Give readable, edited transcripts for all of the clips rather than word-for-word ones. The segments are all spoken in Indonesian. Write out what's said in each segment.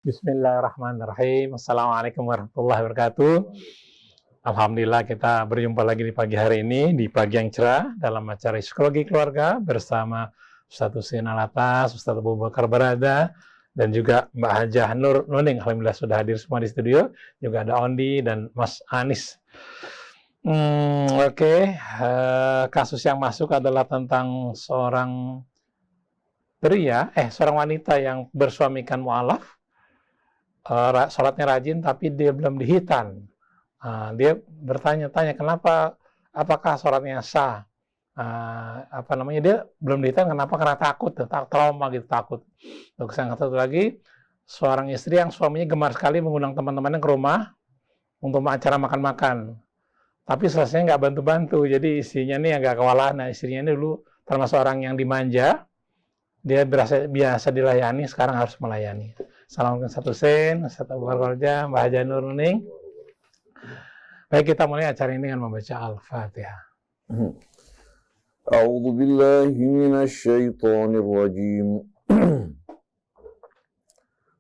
Bismillahirrahmanirrahim. Assalamualaikum warahmatullahi wabarakatuh. Alhamdulillah kita berjumpa lagi di pagi hari ini, di pagi yang cerah, dalam acara Psikologi Keluarga bersama Ustadz Husein Alatas, Ustadz Abu Bakar Barada, dan juga Mbak Hajah Nur Nuning. Alhamdulillah sudah hadir semua di studio. Juga ada Ondi dan Mas Anis. Kasus yang masuk adalah tentang seorang wanita yang bersuamikan mu'alaf. Sholatnya rajin tapi dia belum dihitan. Dia bertanya-tanya kenapa, apakah sholatnya sah? Dia belum dihitan kenapa? Karena takut, trauma gitu, takut. Terus yang satu lagi, seorang istri yang suaminya gemar sekali mengundang teman-temannya ke rumah untuk acara makan-makan. Tapi selesainya nggak bantu-bantu, jadi istrinya nih agak kewalahan. Nah, istrinya ini dulu termasuk orang yang dimanja, dia biasa dilayani, sekarang harus melayani. Assalamualaikum Ustadz Husein, Ustadz Abu Bakar Barada, Mbak Hajah Nur Nuning. Baik, kita mulai acara ini dengan membaca Al-Fatihah. A'udzu billahi minasy syaithanir rajim.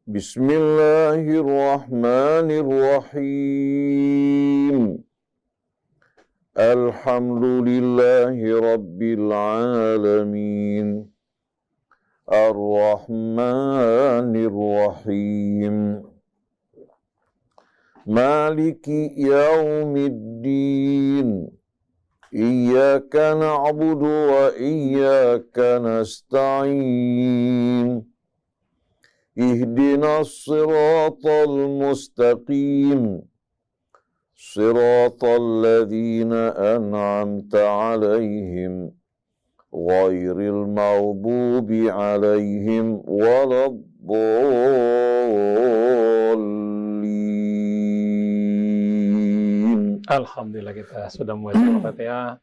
Bismillahirrahmanirrahim. Alhamdulillahi rabbil alamin. Ar-Rahmanir Rahim. Maliki yaumiddin. Iyyaka na'budu wa iyyaka nasta'in. Ihdinas siratal mustaqim. Siratal ladzina an'amta 'alaihim. Ghairil maghdubi 'alaihim waladdallin. Alhamdulillah kita sudah membaca Al-Fatihah.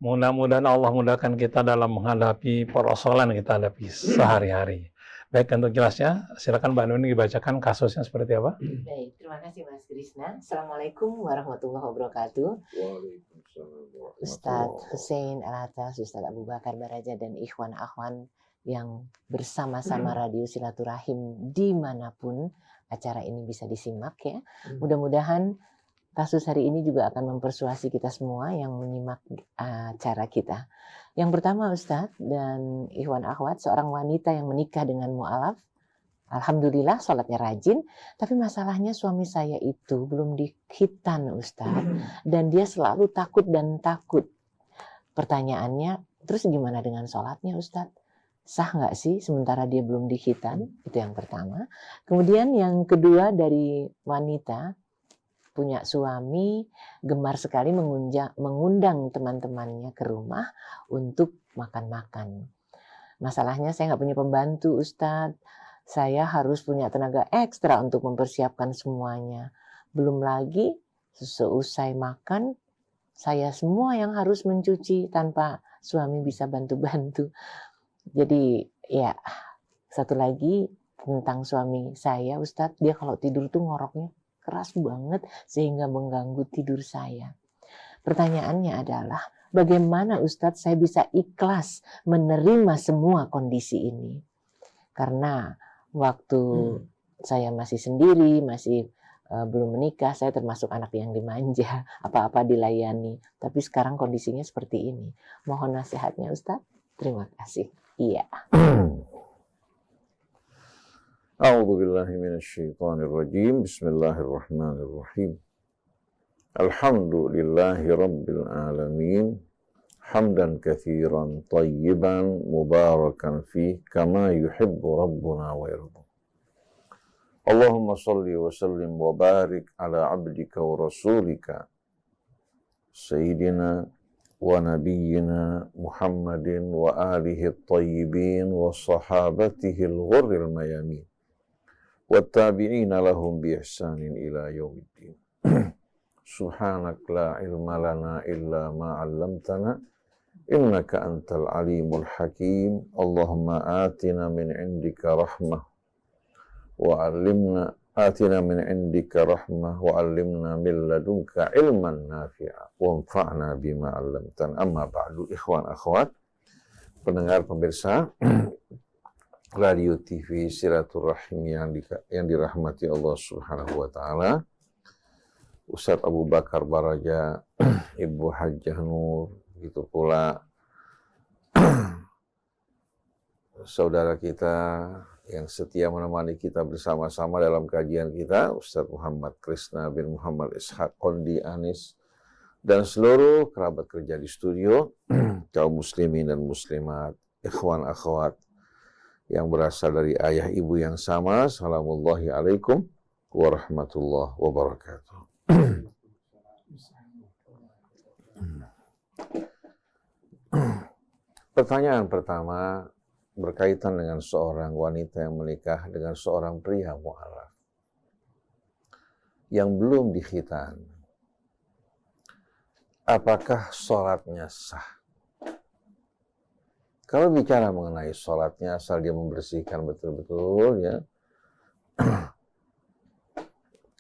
Mudah-mudahan Allah mudahkan kita dalam menghadapi persoalan yang kita hadapi sehari-hari. Baik, untuk jelasnya, silakan Mbak Nuni dibacakan kasusnya seperti apa? Baik, terima kasih Mas Krisna. Assalamualaikum warahmatullahi wabarakatuh. Ustadz Husein Alatas, Ustadz Abu Bakar Barada, dan ikhwan akhwan yang bersama-sama Radio Silaturahim dimanapun acara ini bisa disimak ya. Mudah-mudahan kasus hari ini juga akan mempersuasi kita semua yang menyimak acara kita. Yang pertama Ustadz dan ikhwan akhwat, seorang wanita yang menikah dengan mu'alaf. Alhamdulillah sholatnya rajin, tapi masalahnya suami saya itu belum dikhitan Ustadz. Dan dia selalu takut dan takut. Pertanyaannya, terus gimana dengan sholatnya Ustadz? Sah nggak sih sementara dia belum dikhitan? Itu yang pertama. Kemudian yang kedua dari wanita, punya suami, gemar sekali mengundang teman-temannya ke rumah untuk makan-makan. Masalahnya saya nggak punya pembantu Ustadz. Saya harus punya tenaga ekstra untuk mempersiapkan semuanya. Belum lagi seusai makan, saya semua yang harus mencuci tanpa suami bisa bantu-bantu. Jadi ya, satu lagi tentang suami saya Ustadz, dia kalau tidur tuh ngoroknya keras banget sehingga mengganggu tidur saya. Pertanyaannya adalah, bagaimana Ustadz saya bisa ikhlas menerima semua kondisi ini? Karena waktu saya masih sendiri, masih belum menikah, saya termasuk anak yang dimanja, apa-apa dilayani. Tapi sekarang kondisinya seperti ini. Mohon nasihatnya Ustadz. Terima kasih. Iya. A'udzu billahi minasy syaithanir rajim. Bismillahirrahmanirrahim. Alhamdulillahi rabbil alamin. Hamdan katsiran thayyiban mubarakan fih kama yuhibbu rabbuna wa yarda. Allahumma shalli wa sallim wa barik ala 'abdika wa rasulika sayyidina wa nabiyyina Muhammadin wa alihi at-tayyibin wa sahabatihi al-ghurril mayamin. Wattabi'ina lahum biihsanin ila yaumiddin. Subhanak la ilma lana illa ma 'allamtana innaka antal alimul hakim. Allahumma atina min indika rahmah wa 'allimna min indika rahmah wa 'allimna min ladunka ilman nafi'a wa anfa'na bima 'allamtana. Amma ba'du, ikhwan akhwat, pendengar pemirsa Radio TV Silaturahim yang dirahmati Allah Subhanahu wa taala. Ustadz Abu Bakar Baraja, Ibu Hajjah Nur, begitu pula saudara kita yang setia menemani kita bersama-sama dalam kajian kita, Ustadz Muhammad Krisna bin Muhammad Ishaq Kondi Anis, dan seluruh kerabat kerja di studio, kaum muslimin dan muslimat, ikhwan akhwat yang berasal dari ayah ibu yang sama. Assalamullahi alaikum warahmatullahi wabarakatuh. Pertanyaan pertama berkaitan dengan seorang wanita yang menikah dengan seorang pria mu'alaf yang belum dikhitan. Apakah sholatnya sah? Kalau bicara mengenai sholatnya, asal dia membersihkan betul-betul ya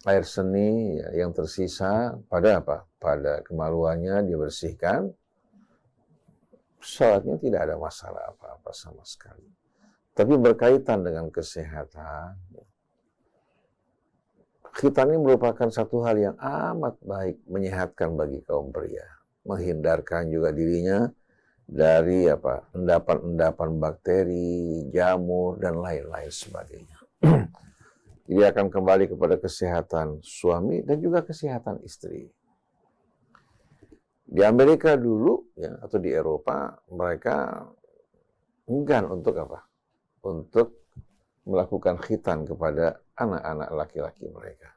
air seni ya, yang tersisa pada apa? Pada kemaluannya dia bersihkan, sholatnya tidak ada masalah apa-apa sama sekali. Tapi berkaitan dengan kesehatan, khitan ini merupakan satu hal yang amat baik, menyehatkan bagi kaum pria, menghindarkan juga dirinya dari endapan-endapan bakteri, jamur, dan lain-lain sebagainya. Dia akan kembali kepada kesehatan suami dan juga kesehatan istri. Di Amerika dulu, ya, atau di Eropa, mereka enggan untuk apa? Untuk melakukan khitan kepada anak-anak laki-laki mereka.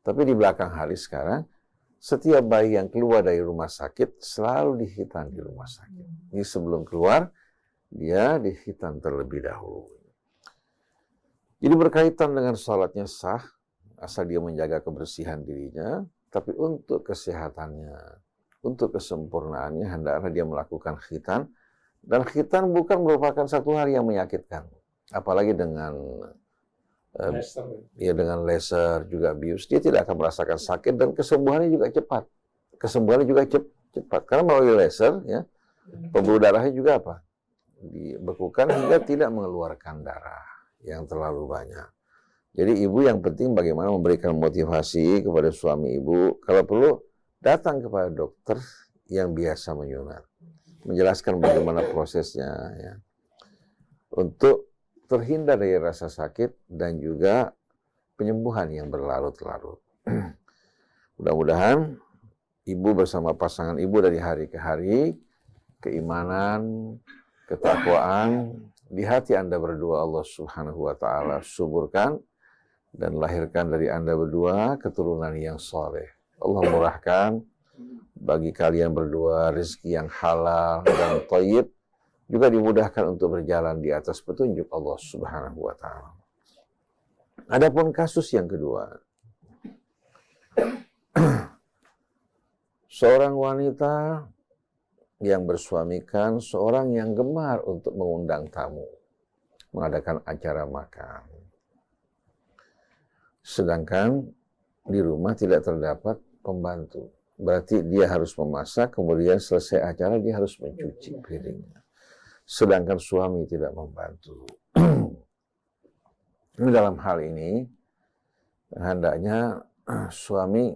Tapi di belakang hari sekarang, setiap bayi yang keluar dari rumah sakit selalu dikhitan di rumah sakit. Ini sebelum keluar, dia dikhitan terlebih dahulu. Jadi berkaitan dengan sholatnya sah, asal dia menjaga kebersihan dirinya, tapi untuk kesehatannya, untuk kesempurnaannya, hendaklah dia melakukan khitan. Dan khitan bukan merupakan satu hal yang menyakitkan. Apalagi dengan dengan laser juga bius, dia tidak akan merasakan sakit dan kesembuhannya juga cepat. Kesembuhannya juga cepat karena melalui laser ya, pembuluh darahnya juga apa? Dibekukan hingga tidak mengeluarkan darah yang terlalu banyak. Jadi ibu yang penting bagaimana memberikan motivasi kepada suami ibu, kalau perlu datang kepada dokter yang biasa menyunat, menjelaskan bagaimana prosesnya ya, untuk terhindar dari rasa sakit dan juga penyembuhan yang berlarut-larut. Mudah-mudahan ibu bersama pasangan ibu dari hari ke hari, keimanan, ketakwaan di hati Anda berdua Allah Subhanahu wa taala suburkan dan lahirkan dari Anda berdua keturunan yang soleh. Allah murahkan bagi kalian berdua rezeki yang halal dan thayyib, juga dimudahkan untuk berjalan di atas petunjuk Allah Subhanahu wa taala. Adapun kasus yang kedua, seorang wanita yang bersuamikan seorang yang gemar untuk mengundang tamu, mengadakan acara makan. Sedangkan di rumah tidak terdapat pembantu. Berarti dia harus memasak, kemudian selesai acara dia harus mencuci piringnya. Sedangkan suami tidak membantu. Dalam hal ini, hendaknya suami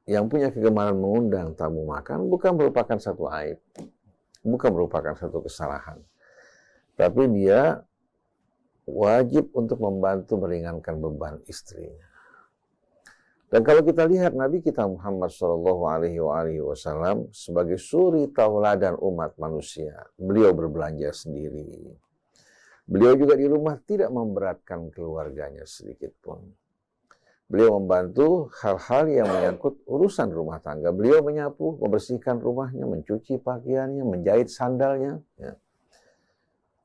yang punya kegemaran mengundang tamu makan bukan merupakan satu aib, bukan merupakan satu kesalahan. Tapi dia wajib untuk membantu meringankan beban istrinya. Dan kalau kita lihat Nabi kita Muhammad SAW sebagai suri tauladan umat manusia, beliau berbelanja sendiri. Beliau juga di rumah tidak memberatkan keluarganya sedikit pun. Beliau membantu hal-hal yang menyangkut urusan rumah tangga. Beliau menyapu, membersihkan rumahnya, mencuci pakaiannya, menjahit sandalnya. Ya.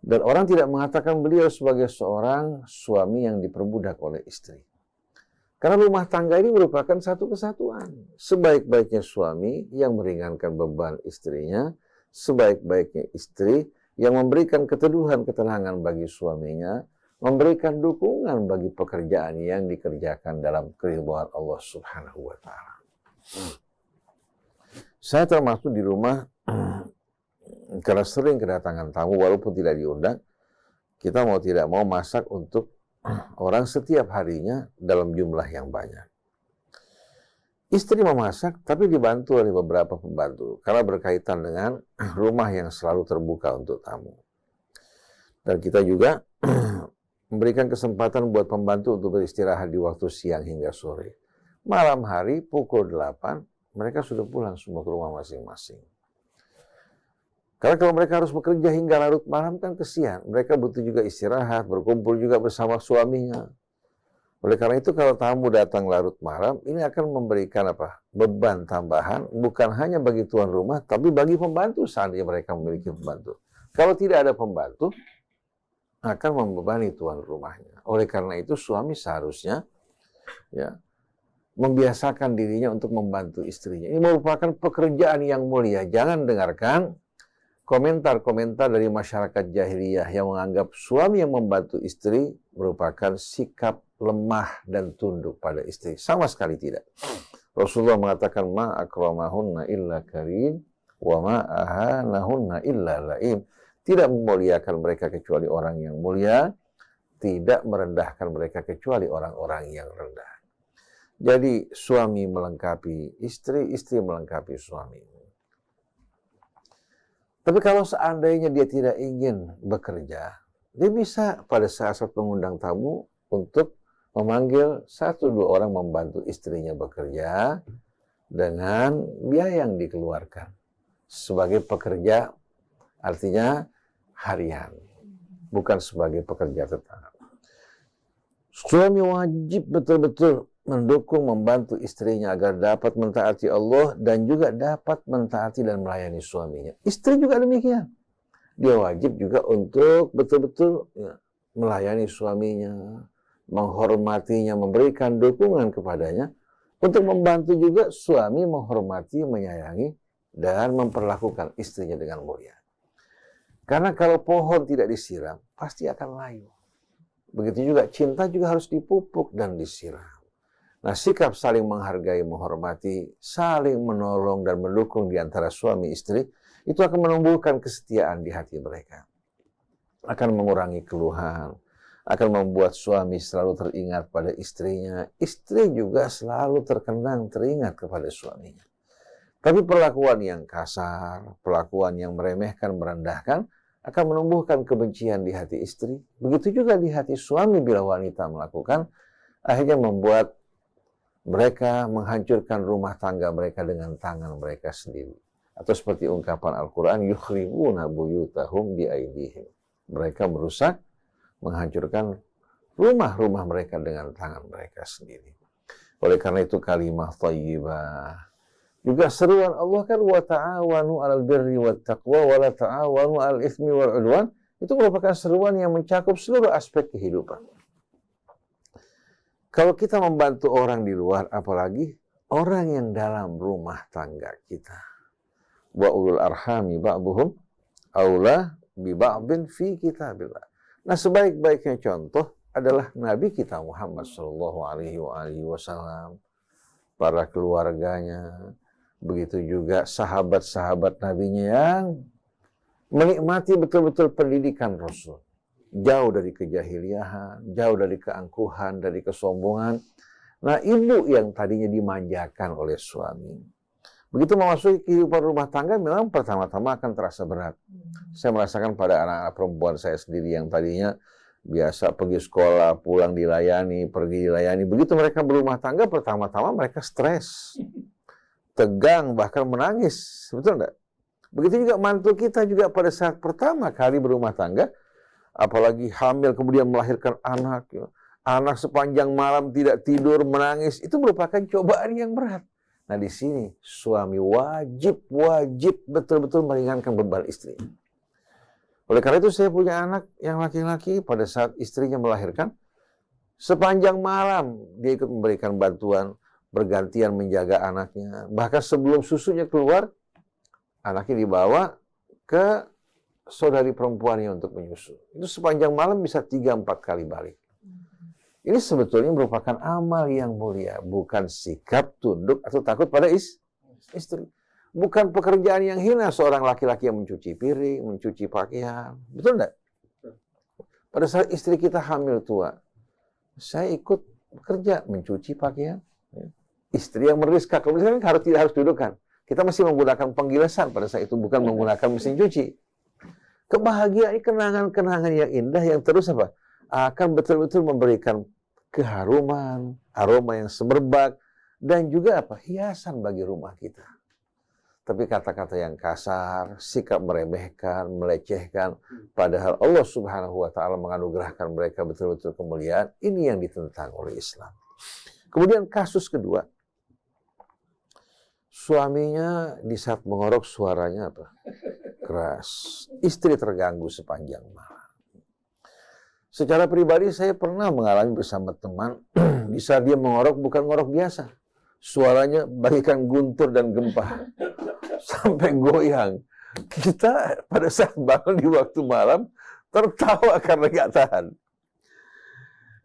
Dan orang tidak mengatakan beliau sebagai seorang suami yang diperbudak oleh istri. Karena rumah tangga ini merupakan satu kesatuan. Sebaik-baiknya suami yang meringankan beban istrinya, sebaik-baiknya istri yang memberikan keteduhan, ketenangan bagi suaminya, memberikan dukungan bagi pekerjaan yang dikerjakan dalam keridhaan Allah Subhanahu wa taala. Saya termasuk di rumah karena sering kedatangan tamu walaupun tidak diundang, kita mau tidak mau masak untuk orang setiap harinya dalam jumlah yang banyak. Istri memasak, tapi dibantu oleh beberapa pembantu, karena berkaitan dengan rumah yang selalu terbuka untuk tamu. Dan kita juga memberikan kesempatan buat pembantu untuk beristirahat di waktu siang hingga sore. Malam hari pukul 8, mereka sudah pulang semua ke rumah masing-masing. Karena kalau mereka harus bekerja hingga larut malam kan kesian. Mereka butuh juga istirahat, berkumpul juga bersama suaminya. Oleh karena itu kalau tamu datang larut malam, ini akan memberikan beban tambahan, bukan hanya bagi tuan rumah, tapi bagi pembantu seandainya mereka memiliki pembantu. Kalau tidak ada pembantu, akan membebani tuan rumahnya. Oleh karena itu suami seharusnya membiasakan dirinya untuk membantu istrinya. Ini merupakan pekerjaan yang mulia. Jangan dengarkan komentar-komentar dari masyarakat jahiliyah yang menganggap suami yang membantu istri merupakan sikap lemah dan tunduk pada istri. Sama sekali tidak. Rasulullah mengatakan, ma akramahunna illa karim, wa ma ahanahunna illa laim. Tidak memuliakan mereka kecuali orang yang mulia, tidak merendahkan mereka kecuali orang-orang yang rendah. Jadi suami melengkapi istri, istri melengkapi suami. Tapi kalau seandainya dia tidak ingin bekerja, dia bisa pada saat mengundang tamu untuk memanggil 1-2 orang membantu istrinya bekerja dengan biaya yang dikeluarkan. Sebagai pekerja artinya harian, bukan sebagai pekerja tetap. Suami wajib betul-betul mendukung, membantu istrinya agar dapat mentaati Allah dan juga dapat mentaati dan melayani suaminya. Istri juga demikian. Dia wajib juga untuk betul-betul melayani suaminya, menghormatinya, memberikan dukungan kepadanya, untuk membantu juga suami menghormati, menyayangi, dan memperlakukan istrinya dengan mulia. Karena kalau pohon tidak disiram, pasti akan layu. Begitu juga cinta juga harus dipupuk dan disiram. Nah, sikap saling menghargai, menghormati, saling menolong dan mendukung di antara suami istri, itu akan menumbuhkan kesetiaan di hati mereka. Akan mengurangi keluhan, akan membuat suami selalu teringat pada istrinya. Istri juga selalu terkenang teringat kepada suaminya. Tapi perlakuan yang kasar, perlakuan yang meremehkan, merendahkan, akan menumbuhkan kebencian di hati istri. Begitu juga di hati suami bila wanita melakukan, akhirnya membuat mereka menghancurkan rumah tangga mereka dengan tangan mereka sendiri. Atau seperti ungkapan Al-Quran, yukhribuna buyutahum biaidihim. Mereka merusak, menghancurkan rumah-rumah mereka dengan tangan mereka sendiri. Oleh karena itu kalimah thayyibah. Juga seruan Allah kan, wa ta'awanu 'alal birri wat taqwa wa la ta'awanu 'alal itsmi wal 'udwan. Itu merupakan seruan yang mencakup seluruh aspek kehidupan. Kalau kita membantu orang di luar, apalagi orang yang dalam rumah tangga kita. Wa ulul arhami ba'duhum aula bi ba'din fi kitabillah. Nah, sebaik-baiknya contoh adalah Nabi kita Muhammad sallallahu alaihi wasallam, para keluarganya, begitu juga sahabat-sahabat Nabinya yang menikmati betul-betul pendidikan Rasul. Jauh dari kejahiliahan, jauh dari keangkuhan, dari kesombongan. Nah, ibu yang tadinya dimanjakan oleh suami, begitu memasuki kehidupan rumah tangga, memang pertama-tama akan terasa berat. Saya merasakan pada anak-anak perempuan saya sendiri yang tadinya biasa pergi sekolah, pulang dilayani, pergi dilayani. Begitu mereka berumah tangga, pertama-tama mereka stres, tegang, bahkan menangis. Betul enggak? Begitu juga mantu kita juga pada saat pertama kali berumah tangga, apalagi hamil kemudian melahirkan anak. Anak sepanjang malam tidak tidur, menangis. Itu merupakan cobaan yang berat. Nah, di sini suami wajib betul-betul meringankan beban istri. Oleh karena itu saya punya anak yang laki-laki, pada saat istrinya melahirkan, sepanjang malam dia ikut memberikan bantuan, bergantian menjaga anaknya. Bahkan sebelum susunya keluar, anaknya dibawa ke saudari perempuannya untuk menyusu. Itu sepanjang malam bisa 3-4 kali balik. Ini sebetulnya merupakan amal yang mulia, bukan sikap tunduk atau takut pada istri. Bukan pekerjaan yang hina seorang laki-laki yang mencuci piring, mencuci pakaian. Betul enggak? Pada saat istri kita hamil tua, saya ikut bekerja, mencuci pakaian. Ya. Istri yang meriska, kemudian tidak harus duduk kan. Kita masih menggunakan penggilasan pada saat itu, bukan menggunakan mesin cuci. Kebahagiaan, kenangan-kenangan yang indah yang terus akan betul-betul memberikan keharuman, aroma yang semerbak, dan juga hiasan bagi rumah kita. Tapi kata-kata yang kasar, sikap meremehkan, melecehkan, padahal Allah Subhanahu wa Ta'ala menganugerahkan mereka betul-betul kemuliaan, ini yang ditentang oleh Islam. Kemudian kasus kedua, suaminya di saat mengorok suaranya keras, istri terganggu sepanjang malam. Secara pribadi saya pernah mengalami bersama teman, di saat dia mengorok bukan ngorok biasa, suaranya bagaikan guntur dan gempa, sampai goyang. Kita pada saat bangun di waktu malam tertawa karena nggak tahan.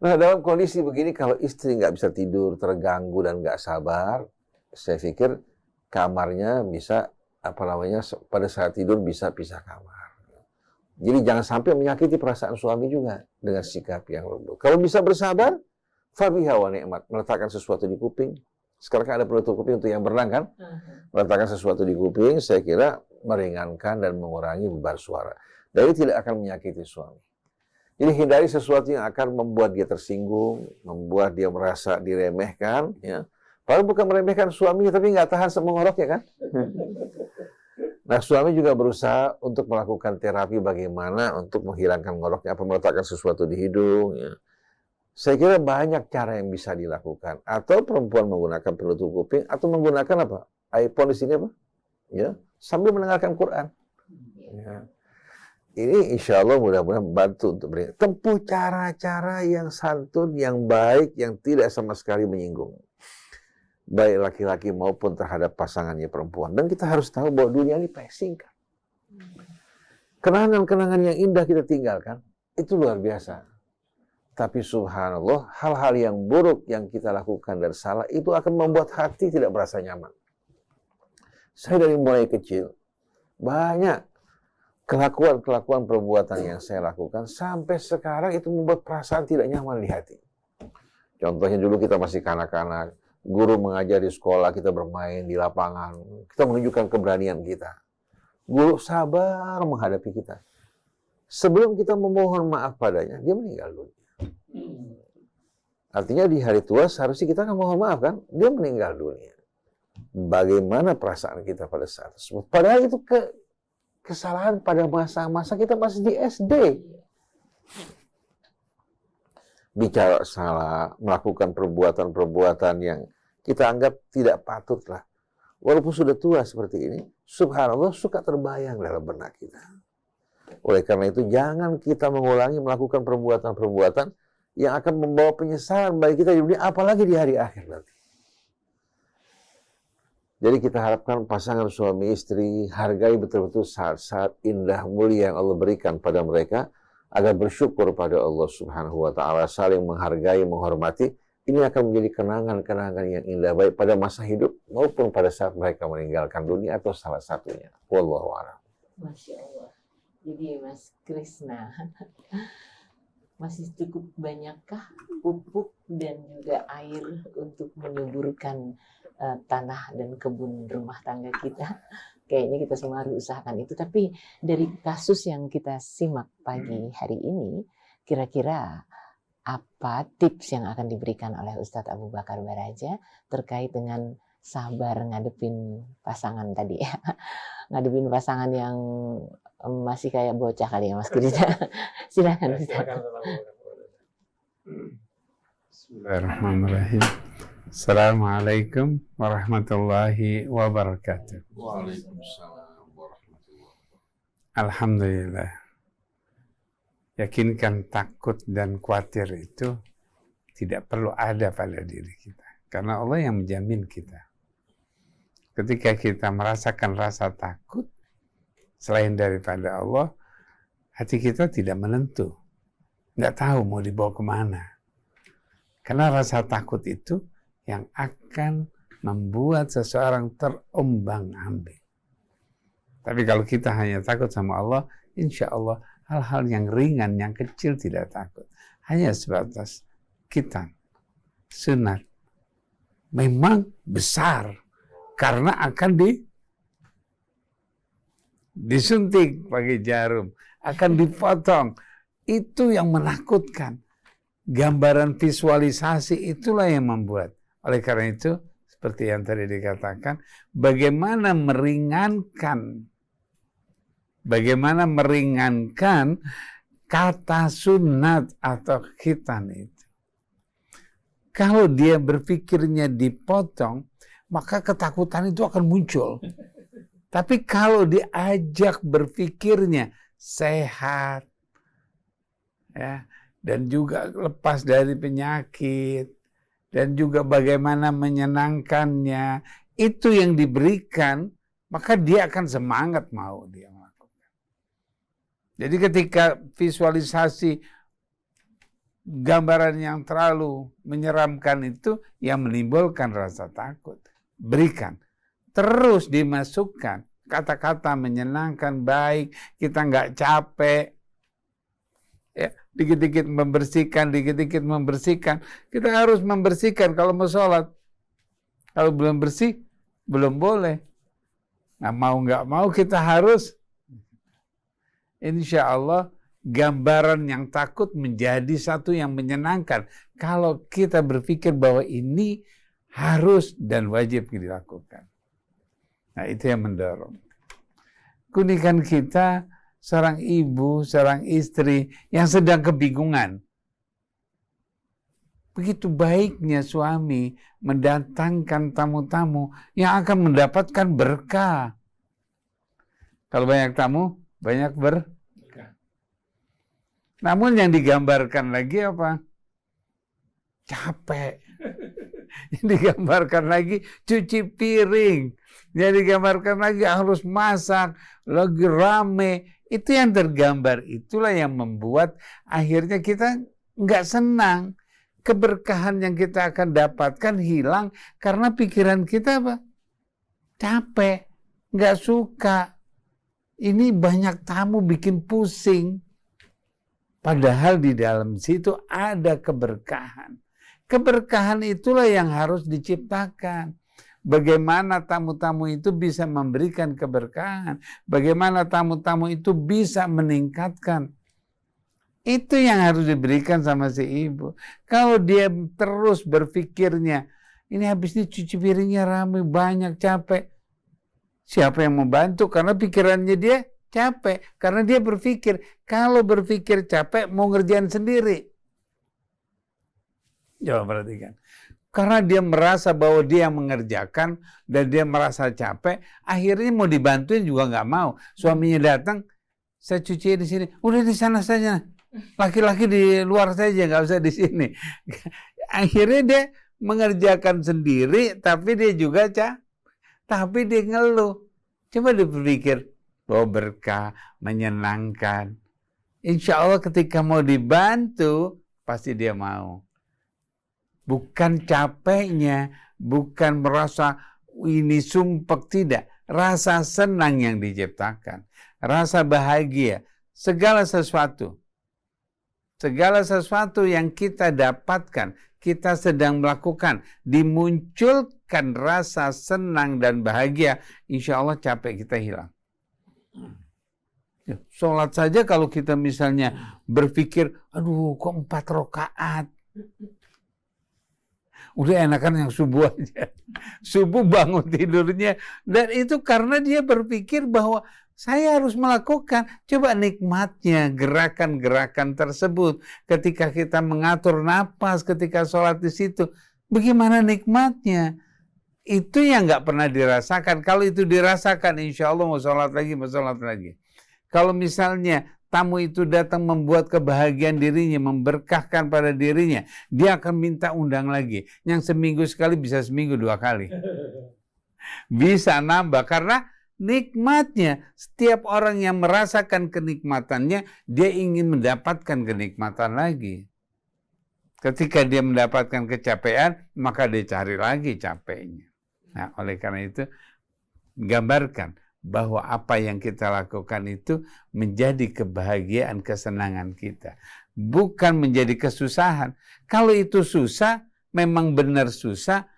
Nah, dalam kondisi begini, kalau istri nggak bisa tidur, terganggu dan nggak sabar, saya pikir kamarnya bisa pada saat tidur bisa pisah kamar. Jadi jangan sampai menyakiti perasaan suami juga dengan sikap yang lembut. Kalau bisa bersabar, fabiha wa ni'mat, meletakkan sesuatu di kuping. Sekarang kan ada penutup kuping untuk yang berenang kan? Meletakkan sesuatu di kuping, saya kira meringankan dan mengurangi beban suara. Dan itu tidak akan menyakiti suami. Jadi hindari sesuatu yang akan membuat dia tersinggung, membuat dia merasa diremehkan, ya. Padahal bukan meremehkan suaminya, tapi nggak tahan mengoroknya kan? Nah, suami juga berusaha untuk melakukan terapi bagaimana untuk menghilangkan ngoroknya, meletakkan sesuatu di hidung. Ya. Saya kira banyak cara yang bisa dilakukan. Atau perempuan menggunakan penutup kuping, atau menggunakan iPhone di sini ya, sambil mendengarkan Quran. Ya. Ini insya Allah mudah-mudahan membantu untuk tempuh cara-cara yang santun, yang baik, yang tidak sama sekali menyinggung. Baik laki-laki maupun terhadap pasangannya perempuan. Dan kita harus tahu bahwa dunia ini singkat. Kenangan-kenangan yang indah kita tinggalkan, itu luar biasa. Tapi subhanallah, hal-hal yang buruk yang kita lakukan dan salah, itu akan membuat hati tidak merasa nyaman. Saya dari mulai kecil, banyak kelakuan-kelakuan perbuatan yang saya lakukan, sampai sekarang itu membuat perasaan tidak nyaman di hati. Contohnya dulu kita masih kanak-kanak, guru mengajar di sekolah, kita bermain di lapangan, kita menunjukkan keberanian kita. Guru sabar menghadapi kita. Sebelum kita memohon maaf padanya, dia meninggal dunia. Artinya di hari tua seharusnya kita akan mohon maaf kan? Dia meninggal dunia. Bagaimana perasaan kita pada saat tersebut? Padahal itu kesalahan pada masa-masa kita masih di SD. Bicara salah, melakukan perbuatan-perbuatan yang kita anggap tidak patut lah. Walaupun sudah tua seperti ini, subhanallah suka terbayang dalam benak kita. Oleh karena itu, jangan kita mengulangi melakukan perbuatan-perbuatan yang akan membawa penyesalan bagi kita di dunia, apalagi di hari akhir nanti. Jadi kita harapkan pasangan suami istri hargai betul-betul saat-saat indah mulia yang Allah berikan pada mereka, agar bersyukur pada Allah Subhanahu wa Ta'ala, saling menghargai, menghormati. Ini akan menjadi kenangan-kenangan yang indah baik pada masa hidup maupun pada saat mereka meninggalkan dunia atau salah satunya. Wallahu a'lam. Masya Allah. Jadi Mas Krisna, masih cukup banyakkah pupuk dan juga air untuk menyuburkan tanah dan kebun rumah tangga kita? Kayaknya kita semua harus usahakan itu. Tapi dari kasus yang kita simak pagi hari ini, kira-kira apa tips yang akan diberikan oleh Ustadz Abu Bakar Baraja terkait dengan sabar ngadepin pasangan tadi ya? Ngadepin pasangan yang masih kayak bocah kali ya Mas Krisna. Silakan Ustadz. Bismillahirrahmanirrahim. Assalamualaikum warahmatullahi wabarakatuh. Waalaikumsalam warahmatullahi wabarakatuh. Alhamdulillah. Yakinkan takut dan khawatir itu tidak perlu ada pada diri kita. Karena Allah yang menjamin kita. Ketika kita merasakan rasa takut, selain daripada Allah, hati kita tidak menentu. Nggak tahu mau dibawa kemana. Karena rasa takut itu yang akan membuat seseorang terombang-ambing. Tapi kalau kita hanya takut sama Allah, insya Allah hal-hal yang ringan, yang kecil tidak takut. Hanya sebatas khitan, sunat. Memang besar karena akan disuntik pakai jarum, akan dipotong. Itu yang menakutkan. Gambaran visualisasi itulah yang membuat. Oleh karena itu, seperti yang tadi dikatakan, bagaimana meringankan kata sunat atau khitan itu. Kalau dia berpikirnya dipotong, maka ketakutan itu akan muncul. Tapi kalau diajak berpikirnya sehat, ya, dan juga lepas dari penyakit, dan juga bagaimana menyenangkannya, itu yang diberikan, maka dia akan semangat mau dia melakukan. Jadi ketika visualisasi gambaran yang terlalu menyeramkan itu yang menimbulkan rasa takut, berikan. Terus dimasukkan kata-kata menyenangkan, baik, kita nggak capek, ya, dikit-dikit membersihkan. Kita harus membersihkan kalau mau sholat. Kalau belum bersih, belum boleh. Nah, mau nggak mau kita harus. Insya Allah gambaran yang takut menjadi satu yang menyenangkan. Kalau kita berpikir bahwa ini harus dan wajib dilakukan. Nah, itu yang mendorong. Keunikan kita, seorang ibu, seorang istri yang sedang kebingungan. Begitu baiknya suami mendatangkan tamu-tamu yang akan mendapatkan berkah. Kalau banyak tamu, banyak berkah. Namun yang digambarkan lagi apa? Capek. Yang digambarkan lagi cuci piring. Yang digambarkan lagi harus masak, lagi rame. Itu yang tergambar. Itulah yang membuat akhirnya kita nggak senang. Keberkahan yang kita akan dapatkan hilang karena pikiran kita apa? Capek, nggak suka. Ini banyak tamu bikin pusing. Padahal di dalam situ ada keberkahan. Keberkahan itulah yang harus diciptakan. Bagaimana tamu-tamu itu bisa memberikan keberkahan. Bagaimana tamu-tamu itu bisa meningkatkan. Itu yang harus diberikan sama si ibu. Kalau dia terus berpikirnya, ini habis ini cuci piringnya ramai, banyak, capek. Siapa yang membantu? Karena pikirannya dia capek. Karena dia berpikir, kalau berpikir capek mau ngerjain sendiri. Coba perhatikan. Karena dia merasa bahwa dia yang mengerjakan dan dia merasa capek, akhirnya mau dibantuin juga nggak mau. Suaminya datang, saya cuci di sini, udah di sana saja. Laki-laki di luar saja, nggak usah di sini. Akhirnya dia mengerjakan sendiri, tapi dia juga tapi dia ngeluh. Coba dipikir, bahwa berkah, menyenangkan. Insya Allah ketika mau dibantu, pasti dia mau. Bukan capeknya, bukan merasa ini sumpek, tidak. Rasa senang yang diciptakan. Rasa bahagia. Segala sesuatu yang kita dapatkan, kita sedang melakukan, dimunculkan rasa senang dan bahagia, insya Allah capek kita hilang. Sholat saja kalau kita misalnya berpikir, aduh kok 4 rakaat. Udah enakan yang subuh aja. Subuh bangun tidurnya. Dan itu karena dia berpikir bahwa saya harus melakukan. Coba nikmatnya gerakan-gerakan tersebut. Ketika kita mengatur napas, ketika sholat di situ. Bagaimana nikmatnya? Itu yang nggak pernah dirasakan. Kalau itu dirasakan, insya Allah mau sholat lagi. Kalau misalnya tamu itu datang membuat kebahagiaan dirinya, memberkahkan pada dirinya, dia akan minta undang lagi. Yang seminggu sekali bisa seminggu 2 kali. Bisa nambah karena nikmatnya. Setiap orang yang merasakan kenikmatannya, dia ingin mendapatkan kenikmatan lagi. Ketika dia mendapatkan kecapean, maka dia cari lagi capeknya. Nah, oleh karena itu, gambarkan bahwa apa yang kita lakukan itu menjadi kebahagiaan, kesenangan kita. Bukan menjadi kesusahan. Kalau itu susah, memang benar susah,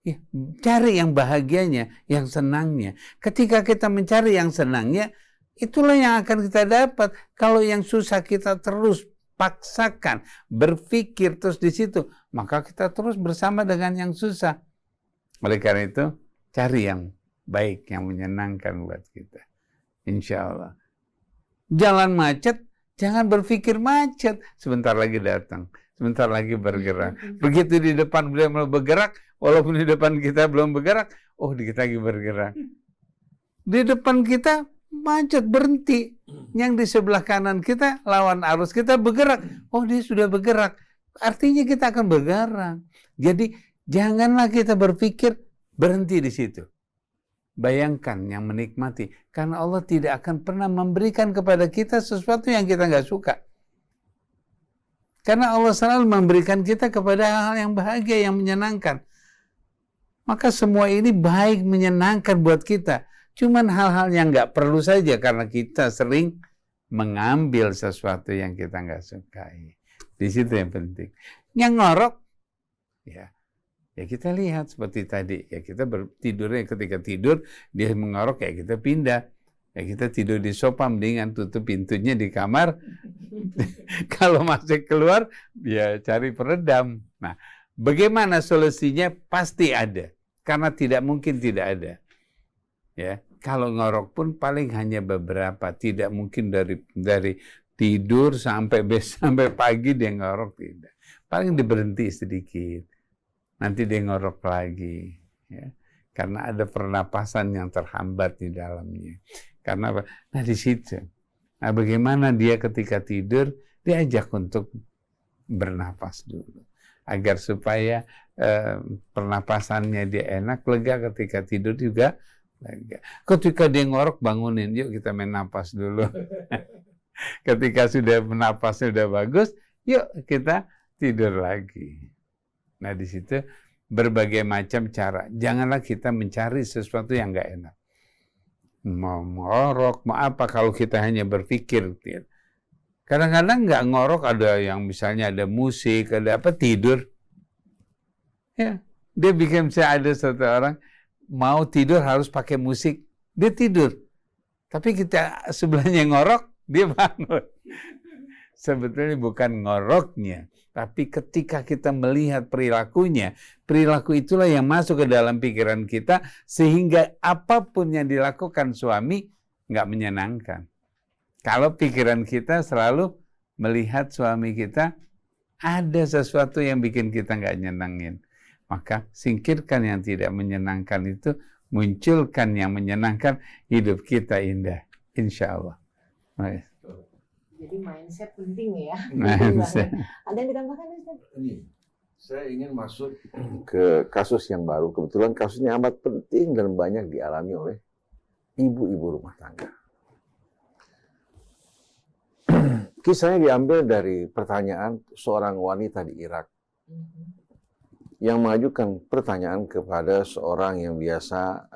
ya, cari yang bahagianya, yang senangnya. Ketika kita mencari yang senangnya, itulah yang akan kita dapat. Kalau yang susah kita terus paksakan, berpikir terus di situ, maka kita terus bersama dengan yang susah. Oleh karena itu, cari yang baik, yang menyenangkan buat kita. Insya Allah. Jalan macet, jangan berpikir macet. Sebentar lagi datang, sebentar lagi bergerak. Begitu di depan beliau mau bergerak, walaupun di depan kita belum bergerak, oh dikit lagi bergerak. Di depan kita macet, berhenti. Yang di sebelah kanan kita, lawan arus kita bergerak. Oh dia sudah bergerak. Artinya kita akan bergerak. Jadi janganlah kita berpikir berhenti di situ. Bayangkan yang menikmati. Karena Allah tidak akan pernah memberikan kepada kita sesuatu yang kita nggak suka. Karena Allah selalu memberikan kita kepada hal-hal yang bahagia, yang menyenangkan. Maka semua ini baik, menyenangkan buat kita. Cuman hal-hal yang nggak perlu saja karena kita sering mengambil sesuatu yang kita nggak sukai. Di situ yang penting. Yang ngorok, ya kita lihat seperti tadi. Ya kita tidurnya ketika tidur, dia mengorok, ya kita pindah. Ya kita tidur di sofa, mendingan tutup pintunya di kamar. Kalau masih keluar, ya cari peredam. Nah, bagaimana solusinya? Pasti ada. Karena tidak mungkin tidak ada. Ya, kalau ngorok pun paling hanya beberapa. Tidak mungkin dari tidur sampai pagi dia ngorok, tidak. Paling diberhenti sedikit. Nanti dia ngorok lagi, ya. Karena ada pernapasan yang terhambat di dalamnya. Karena apa? Nah di situ. Nah bagaimana dia ketika tidur, diajak untuk bernapas dulu. Agar supaya pernapasannya dia enak, lega ketika tidur juga lega. Ketika dia ngorok, bangunin, yuk kita main napas dulu. Ketika sudah napasnya sudah bagus, yuk kita tidur lagi. Nah di situ berbagai macam cara. Janganlah kita mencari sesuatu yang nggak enak. Mau ngorok, mau apa kalau kita hanya berpikir. Kadang-kadang nggak ngorok, ada yang misalnya ada musik, ada apa, tidur. Ya, dia bikin, saya ada satu orang mau tidur harus pakai musik, dia tidur. Tapi kita sebelahnya ngorok, dia bangun. Sebetulnya bukan ngoroknya, tapi ketika kita melihat perilakunya, perilaku itulah yang masuk ke dalam pikiran kita, sehingga apapun yang dilakukan suami nggak menyenangkan. Kalau pikiran kita selalu melihat suami kita ada sesuatu yang bikin kita nggak nyenangin, maka singkirkan yang tidak menyenangkan itu, munculkan yang menyenangkan, hidup kita indah, insya Allah. Baik. Jadi mindset penting ya. Mindset. Ada yang ditambahkan, Ustaz? Ini, saya ingin masuk ke kasus yang baru. Kebetulan kasusnya amat penting dan banyak dialami oleh ibu-ibu rumah tangga. Kisahnya diambil dari pertanyaan seorang wanita di Irak yang mengajukan pertanyaan kepada seorang yang biasa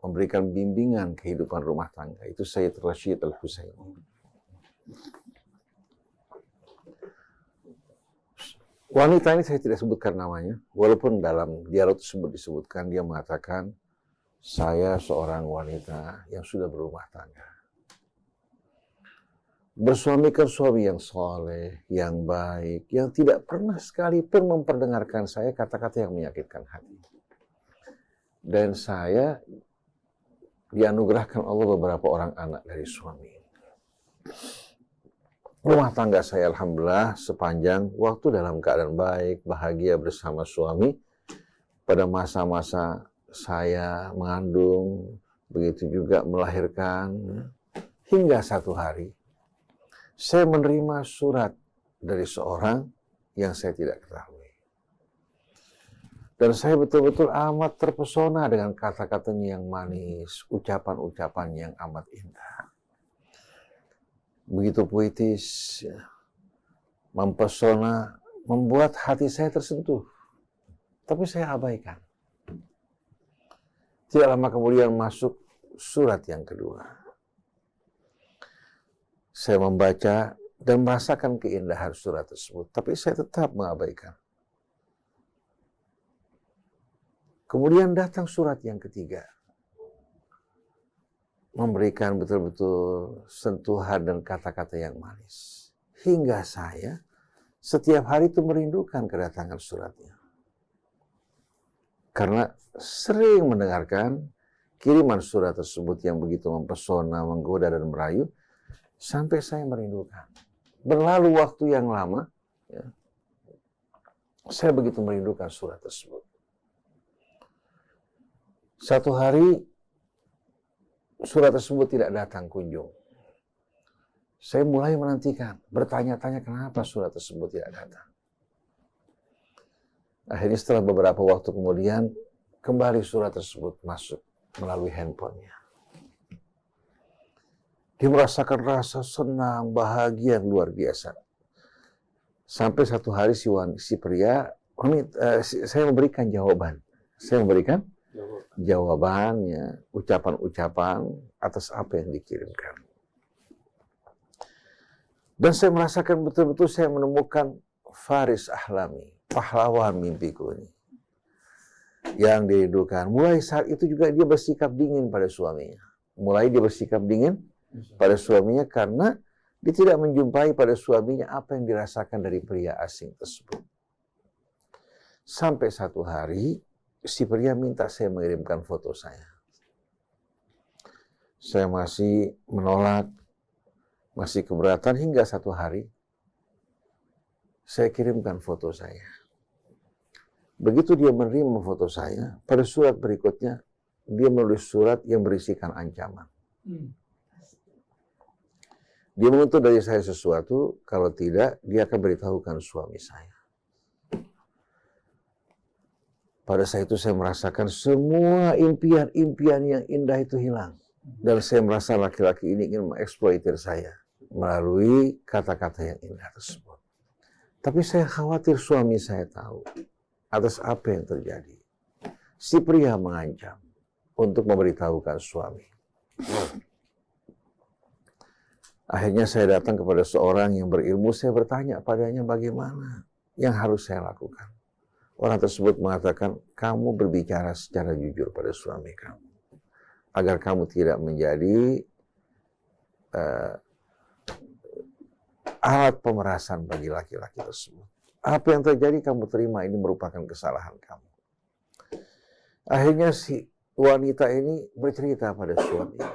memberikan bimbingan kehidupan rumah tangga. Itu Sayyid Rashid Al-Husaini. Wanita ini saya tidak sebutkan namanya, walaupun dalam dialog tersebut disebutkan, dia mengatakan, saya seorang wanita yang sudah berumah tangga. Bersuamikan suami yang soleh, yang baik, yang tidak pernah sekalipun memperdengarkan saya kata-kata yang menyakitkan hati. Dan saya dianugerahkan Allah beberapa orang anak dari suami. Rumah tangga saya alhamdulillah sepanjang waktu dalam keadaan baik, bahagia bersama suami. Pada masa-masa saya mengandung, begitu juga melahirkan, hingga satu hari saya menerima surat dari seorang yang saya tidak ketahui. Dan saya betul-betul amat terpesona dengan kata-katanya yang manis, ucapan-ucapan yang amat indah. Begitu puitis, mempesona, membuat hati saya tersentuh. Tapi saya abaikan. Tidak lama kemudian masuk surat yang kedua. Saya membaca dan merasakan keindahan surat tersebut, tapi saya tetap mengabaikan. Kemudian datang surat yang ketiga, memberikan betul-betul sentuhan dan kata-kata yang manis. Hingga saya setiap hari itu merindukan kedatangan suratnya. Karena sering mendengarkan kiriman surat tersebut yang begitu mempesona, menggoda, dan merayu, sampai saya merindukan. Berlalu waktu yang lama, ya, saya begitu merindukan surat tersebut. Satu hari, surat tersebut tidak datang kunjung. Saya mulai menantikan, bertanya-tanya kenapa surat tersebut tidak datang. Akhirnya setelah beberapa waktu kemudian, kembali surat tersebut masuk melalui handphonenya. Dia merasakan rasa senang, bahagia yang luar biasa. Sampai satu hari si pria, saya memberikan jawaban. Saya memberikan jawabannya, ucapan-ucapan atas apa yang dikirimkan. Dan saya merasakan betul-betul saya menemukan faris ahlami, pahlawan mimpiku ini. Yang dirindukan. Mulai saat itu juga dia bersikap dingin pada suaminya. Mulai dia bersikap dingin pada suaminya karena dia tidak menjumpai pada suaminya apa yang dirasakan dari pria asing tersebut. Sampai satu hari, si pria minta saya mengirimkan foto saya. Saya masih menolak, masih keberatan hingga satu hari saya kirimkan foto saya. Begitu dia menerima foto saya, pada surat berikutnya dia menulis surat yang berisikan ancaman. Dia menuntut dari saya sesuatu, kalau tidak dia akan beritahukan suami saya. Pada saat itu saya merasakan semua impian-impian yang indah itu hilang. Dan saya merasa laki-laki ini ingin mengeksploitir saya melalui kata-kata yang indah tersebut. Tapi saya khawatir suami saya tahu atas apa yang terjadi. Si pria mengancam untuk memberitahukan suami. Akhirnya saya datang kepada seorang yang berilmu, saya bertanya padanya bagaimana yang harus saya lakukan. Orang tersebut mengatakan, kamu berbicara secara jujur pada suami kamu. Agar kamu tidak menjadi alat pemerasan bagi laki-laki tersebut. Apa yang terjadi kamu terima, ini merupakan kesalahan kamu. Akhirnya si wanita ini bercerita pada suaminya.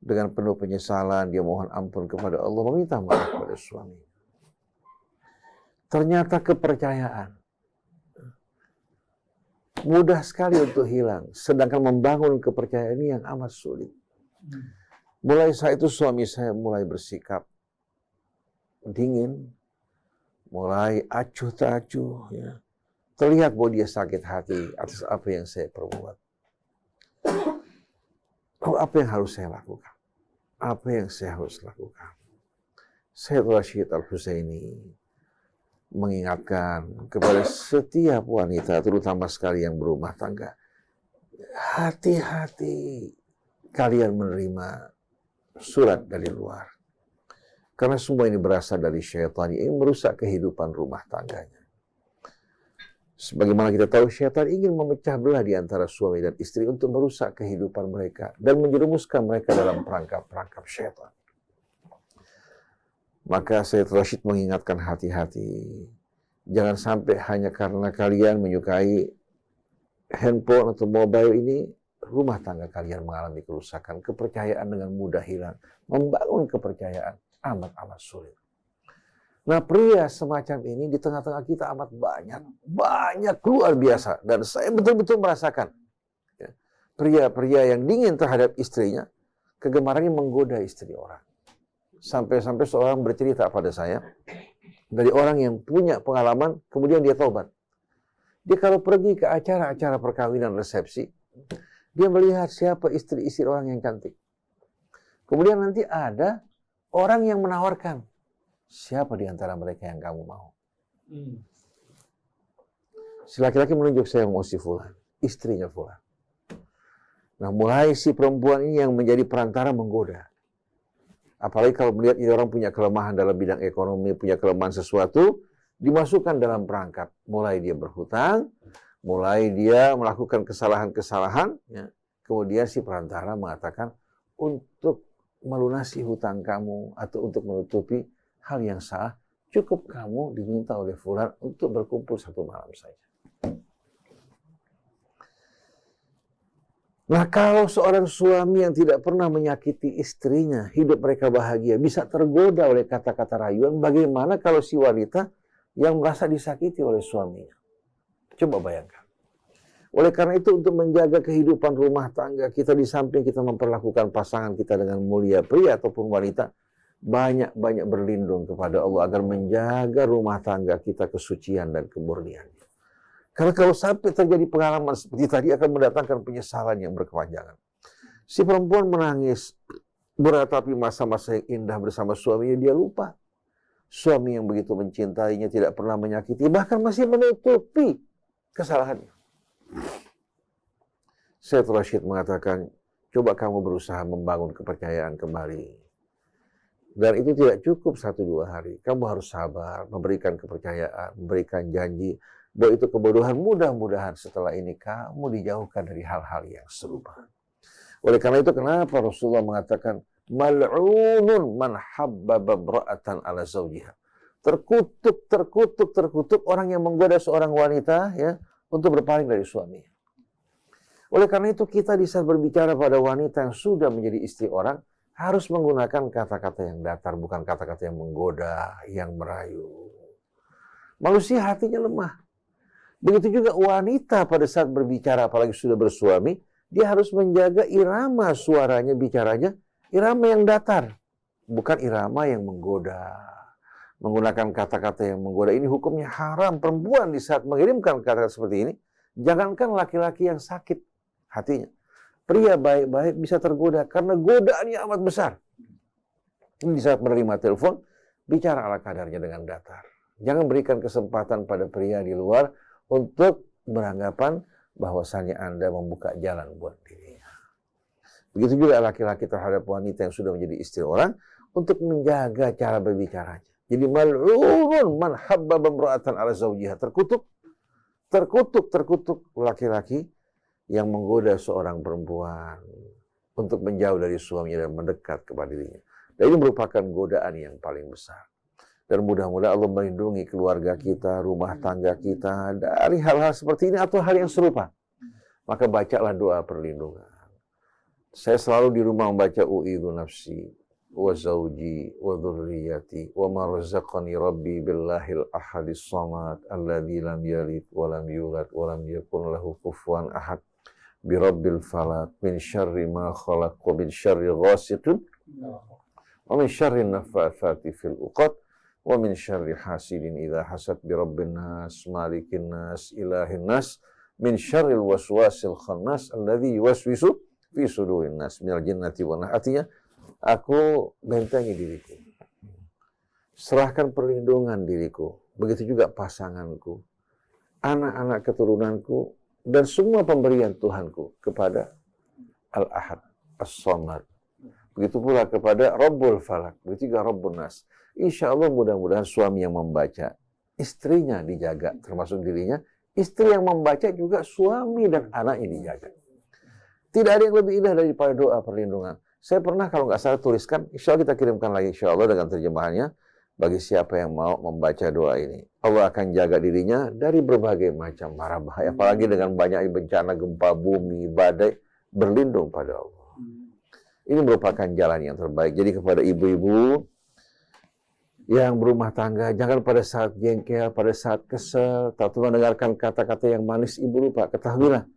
Dengan penuh penyesalan, dia mohon ampun kepada Allah, meminta maaf kepada suami. Ternyata kepercayaan mudah sekali untuk hilang, sedangkan membangun kepercayaan ini yang amat sulit. Mulai saat itu suami saya mulai bersikap dingin, mulai acuh tak acuh, ya. Terlihat bahwa dia sakit hati atas apa yang saya perbuat. Apa yang harus saya lakukan? Apa yang saya harus lakukan? Syed Rashid Al-Husaini mengingatkan kepada setiap wanita, terutama sekali yang berumah tangga, hati-hati kalian menerima surat dari luar. Karena semua ini berasal dari syaitan yang ingin merusak kehidupan rumah tangganya. Sebagaimana kita tahu, syaitan ingin memecah belah di antara suami dan istri untuk merusak kehidupan mereka dan menjerumuskan mereka dalam perangkap-perangkap syaitan. Maka Syed Rashid mengingatkan hati-hati. Jangan sampai hanya karena kalian menyukai handphone atau mobile ini, rumah tangga kalian mengalami kerusakan. Kepercayaan dengan mudah hilang. Membangun kepercayaan amat-amat sulit. Nah, pria semacam ini di tengah-tengah kita amat banyak. Banyak, luar biasa. Dan saya betul-betul merasakan. Ya, pria-pria yang dingin terhadap istrinya, kegemarannya menggoda istri orang. Sampai-sampai seorang bercerita pada saya, dari orang yang punya pengalaman, kemudian dia taubat. Dia kalau pergi ke acara-acara perkawinan resepsi, dia melihat siapa istri-istri orang yang cantik. Kemudian nanti ada orang yang menawarkan, siapa di antara mereka yang kamu mau? Si laki-laki menunjuk, saya mau si fulan, istrinya fulan. Nah, mulai si perempuan ini yang menjadi perantara menggoda. Apalagi kalau melihat ini orang punya kelemahan dalam bidang ekonomi, punya kelemahan sesuatu, dimasukkan dalam perangkap. Mulai dia berhutang, mulai dia melakukan kesalahan-kesalahan, ya. Kemudian si perantara mengatakan, untuk melunasi hutang kamu atau untuk menutupi hal yang salah, cukup kamu diminta oleh fulan untuk berkumpul 1 malam saja. Nah, kalau seorang suami yang tidak pernah menyakiti istrinya, hidup mereka bahagia, bisa tergoda oleh kata-kata rayuan, bagaimana kalau si wanita yang merasa disakiti oleh suaminya? Coba bayangkan. Oleh karena itu, untuk menjaga kehidupan rumah tangga kita, di samping kita memperlakukan pasangan kita dengan mulia, pria ataupun wanita, banyak-banyak berlindung kepada Allah agar menjaga rumah tangga kita kesucian dan kemurnian. Karena kalau sampai terjadi pengalaman seperti tadi akan mendatangkan penyesalan yang berkepanjangan. Si perempuan menangis, meratapi masa-masa yang indah bersama suaminya, dia lupa. Suami yang begitu mencintainya tidak pernah menyakiti, bahkan masih menutupi kesalahannya. Syed Rashid mengatakan, coba kamu berusaha membangun kepercayaan kembali. Dan itu tidak cukup 1-2 hari. Kamu harus sabar, memberikan kepercayaan, memberikan janji bahwa itu kebodohan. Mudah-mudahan setelah ini kamu dijauhkan dari hal-hal yang serupa. Oleh karena itu, kenapa Rasulullah mengatakan, mal'unun man habbaba imra'atan ala zawjiha. Terkutuk orang yang menggoda seorang wanita, ya, untuk berpaling dari suaminya. Oleh karena itu, kita di saat berbicara pada wanita yang sudah menjadi istri orang, harus menggunakan kata-kata yang datar, bukan kata-kata yang menggoda, yang merayu. Manusia hatinya lemah. Begitu juga wanita pada saat berbicara, apalagi sudah bersuami, dia harus menjaga irama suaranya, bicaranya, irama yang datar, bukan irama yang menggoda. Menggunakan kata-kata yang menggoda ini hukumnya haram. Perempuan di saat mengirimkan kata-kata seperti ini, jangankan laki-laki yang sakit hatinya, pria baik-baik bisa tergoda karena godaannya amat besar. Di saat menerima telepon, bicara ala kadarnya dengan datar. Jangan berikan kesempatan pada pria di luar untuk beranggapan bahwasannya Anda membuka jalan buat dirinya. Begitu juga laki-laki terhadap wanita yang sudah menjadi istri orang, untuk menjaga cara berbicaranya. Jadi mal'unun man habbaba imra'atan ala zawjiha. Terkutuk laki-laki yang menggoda seorang perempuan untuk menjauh dari suaminya dan mendekat kepada dirinya. Dan ini merupakan godaan yang paling besar. Dan mudah-mudahan Allah melindungi keluarga kita, rumah tangga kita dari hal-hal seperti ini atau hal yang serupa. Maka bacalah doa perlindungan. Saya selalu di rumah membaca u'idzu nafsi wa zawji wa dzurriyyati wa ma razaqani rabbi billahil ahadis samad alladzi lam yalid wa lam yulad wa lam yakun lahu kufuwan ahad bi rabbil falaq min syarri ma khalaq wa min syarri ghasiqin wa min syarri nafatsati fil uqad wa min syarri hasidin idza hasad bi rabbin nas malikin nas ilahin nas min syarril waswasil khannas alladzi yuwaswisu fi sudurin nas minal jinnati wan nas. Artinya, aku bentengi diriku, serahkan perlindungan diriku, begitu juga pasanganku, anak-anak keturunanku, dan semua pemberian Tuhanku kepada Al-Ahad, As-Samad. Begitu pula kepada Rabbul Falak, begitu juga Rabbun Nas. Insya Allah mudah-mudahan suami yang membaca, istrinya dijaga, termasuk dirinya. Istri yang membaca juga suami dan anaknya dijaga. Tidak ada yang lebih indah daripada doa perlindungan. Saya pernah kalau nggak salah tuliskan, insya Allah kita kirimkan lagi insya Allah dengan terjemahannya. Bagi siapa yang mau membaca doa ini, Allah akan jaga dirinya dari berbagai macam mara bahaya. Apalagi dengan banyak bencana, gempa bumi, badai, berlindung pada Allah. Ini merupakan jalan yang terbaik. Jadi kepada ibu-ibu yang berumah tangga, jangan pada saat jengkel, pada saat kesel, tak mendengarkan kata-kata yang manis, ibu lupa. Ketahuilah,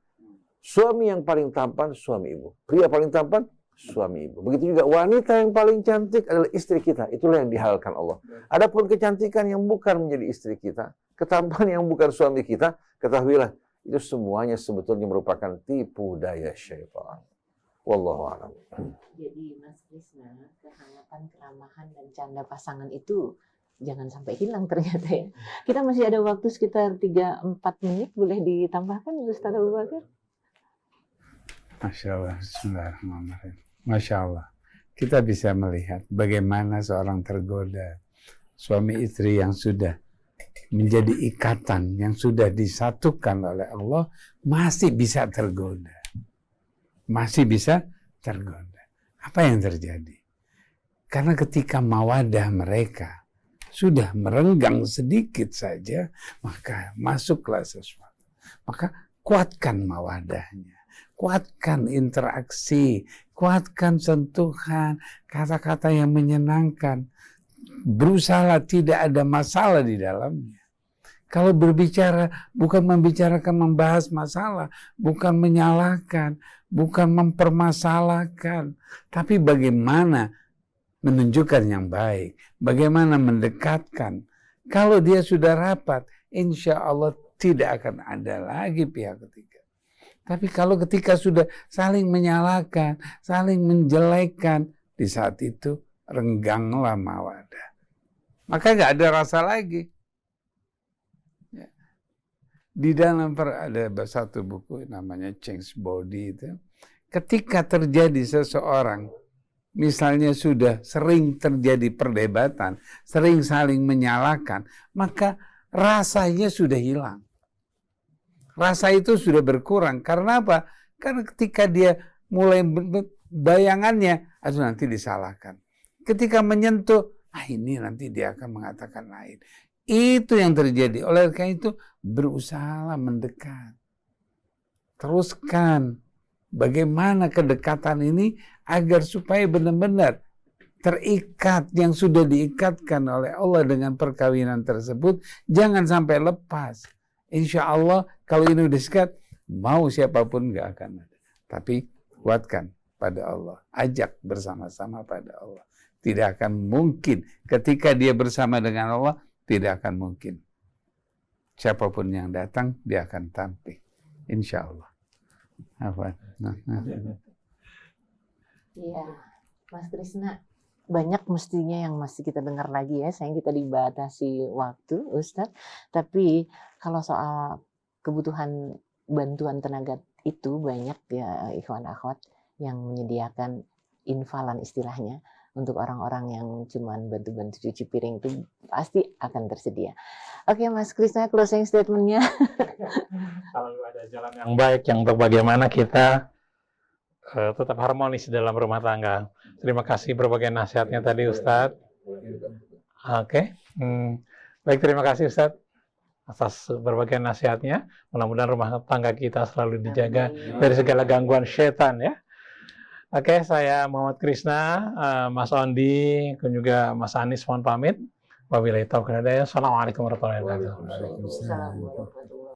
suami yang paling tampan, suami ibu. Pria paling tampan, suami ibu. Begitu juga wanita yang paling cantik adalah istri kita. Itulah yang dihalalkan Allah. Adapun kecantikan yang bukan menjadi istri kita, ketampanan yang bukan suami kita, ketahuilah, itu semuanya sebetulnya merupakan tipu daya syaitan. Wallahu a'lam. Jadi Mas Krisna, kehangatan, keramahan, dan canda pasangan itu jangan sampai hilang ternyata ya. Kita masih ada waktu sekitar 3-4 menit, boleh ditambahkan Ustaz Abu Bakar? Masya Allah, Bismillahirrahmanirrahim. Masya Allah, kita bisa melihat bagaimana seorang tergoda, suami istri yang sudah menjadi ikatan, yang sudah disatukan oleh Allah, masih bisa tergoda. Masih bisa tergoda. Apa yang terjadi? Karena ketika mawadah mereka sudah merenggang sedikit saja, maka masuklah sesuatu. Maka kuatkan mawadahnya. Kuatkan interaksi, kuatkan sentuhan, kata-kata yang menyenangkan. Berusaha tidak ada masalah di dalamnya. Kalau berbicara, bukan membicarakan membahas masalah, bukan menyalahkan, bukan mempermasalahkan, tapi bagaimana menunjukkan yang baik, bagaimana mendekatkan. Kalau dia sudah rapat, insya Allah tidak akan ada lagi pihak ketiga. Tapi kalau ketika sudah saling menyalahkan, saling menjelekkan, di saat itu rengganglah mawadah. Maka nggak ada rasa lagi. Ya. Di dalam ada satu buku namanya Change Body itu. Ketika terjadi seseorang, misalnya sudah sering terjadi perdebatan, sering saling menyalahkan, maka rasanya sudah hilang. Rasa itu sudah berkurang. Karena apa? Karena ketika dia mulai bayangannya, aduh nanti disalahkan. Ketika menyentuh, ini nanti dia akan mengatakan lain. Itu yang terjadi. Oleh karena itu, berusaha mendekat. Teruskan. Bagaimana kedekatan ini agar supaya benar-benar terikat yang sudah diikatkan oleh Allah dengan perkawinan tersebut, jangan sampai lepas. Insya Allah kalau ini udah sekat, mau siapapun nggak akan ada. Tapi kuatkan pada Allah, ajak bersama-sama pada Allah. Tidak akan mungkin ketika dia bersama dengan Allah, tidak akan mungkin. Siapapun yang datang, dia akan tampil. Insya Allah. Apa? Iya, Mas Krisna, banyak mestinya yang masih kita dengar lagi ya, sayang kita dibatasi waktu, Ustadz. Tapi kalau soal kebutuhan bantuan tenaga itu banyak ya ikhwan akhwat yang menyediakan infalan istilahnya untuk orang-orang yang cuman bantu-bantu cuci piring itu pasti akan tersedia. Oke Mas Krisna, closing statement-nya. Kalau ada jalan yang baik yang untuk bagaimana kita tetap harmonis dalam rumah tangga. Terima kasih berbagai nasihatnya tadi Ustadz. Oke. Baik, terima kasih Ustadz atas berbagai nasihatnya. Mudah-mudahan rumah tangga kita selalu dijaga dari segala gangguan setan ya. Oke, saya Muhammad Krisna, Mas Ondi, dan juga Mas Anis mohon pamit. Wabillahi taufiq wal hidayah. Assalamualaikum warahmatullahi wabarakatuh. Waalaikumsalam warahmatullahi wabarakatuh.